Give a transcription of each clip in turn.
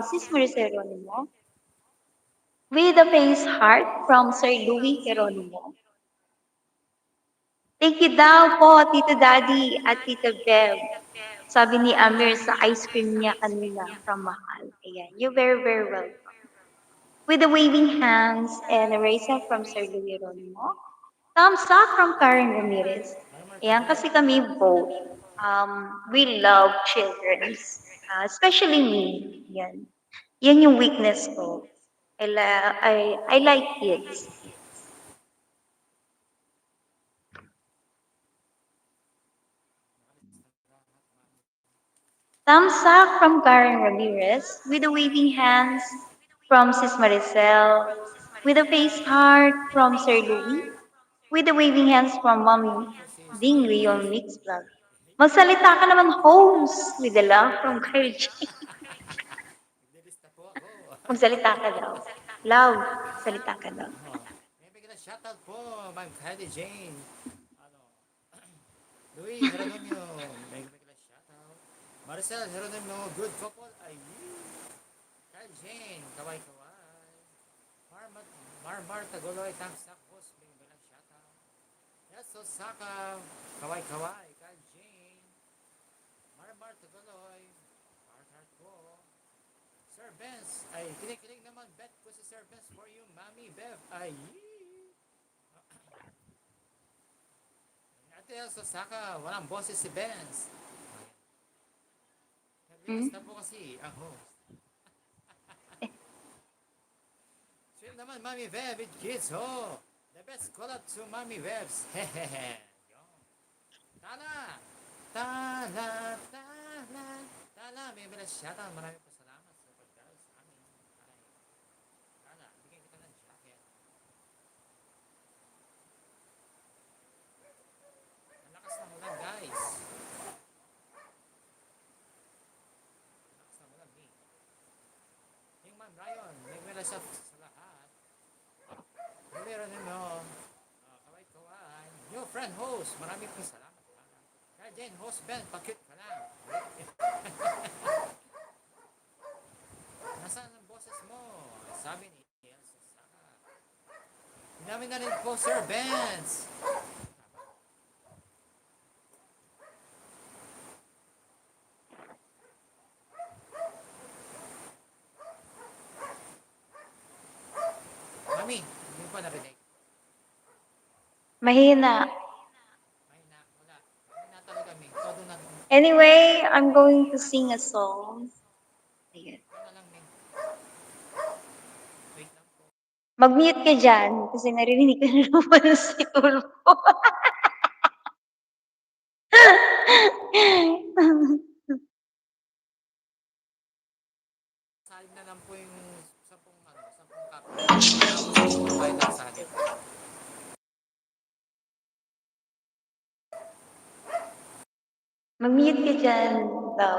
Sis Maricel Geronimo, with a face heart from Sir Louis Geronimo. Thank you daw po, Tito Daddy at Tita Bev. Sabi ni Amir sa ice cream niya kanina from Mahal. Ayan, you're very, very welcome. With the waving hands and a raise up from Sir Louis Geronimo. Thumbs up from Karen Ramirez. Ayan, kasi kami both, we love children. Especially me. Yan. Yan yung weakness ko. I like kids. Thumbs up from Karen Ramirez with the waving hands from Sis Maricel, with a face heart from Sir Louis, with the waving hands from Mommy Ding Leon Mix Vlog. Magsalita ka naman, host, with the love from Courage. Naglilista po ako. Magsalita ka daw. Love, salita ka daw. May bigla shoutout po, Ma'am Kylie Jane. Ano, Louis Geronimo, may bigla shoutout. Maricel Geronimo, good couple. Ay, Kylie Jane, kaway kaway. Marmar Taguloy, thumbs up po, may bigla shoutout. Yes, Osaka, kaway kaway. Kylie Jane, Marmar Taguloy, heart heart po. Sir Benz, ay kinikilig naman bet ko si Sir Benz for you, Mami Bev. Ay, Ate sa Saka, walang boses si Benz. Hmm? Naglilista po kasi ang host. Chill naman, Mami Bev with kids, ho. The best call out to Mami Bevs. Hehehe. Tala! Tala, tala, tala. May mga shoutout. Maraming po salamat sa pagdalo sa amin. Ay, tala, bigyan kita ng jacket. Ang lakas ng ulan, guys. Ang lakas ng ulan, eh. Yung Ma'am Ryan, nagmela siya sa lahat. Meron mo, kaway-kaway. New friend host, maraming pong salamat. Kaya Jen, host Ben, pakit ka lang. Nasaan ang boses mo? Sabi ni Elsa Saka. Namin na rin po, Sir Benz. Mami, hindi pa narinig. Mahina. May na, wala. May na talaga, Mi. Todo na. Anyway, I'm going to sing a song. Ayan. Ikaw na lang, Mi. Wait lang po. Mag-mute ka dyan kasi naririnig ko na naman si Tulfo. Salib na lang po yung 10 copy. Tapos hindi po bayad ang salib. Mag-mute ka dyan daw.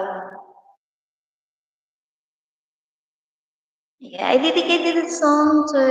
Yeah, I dedicated the song to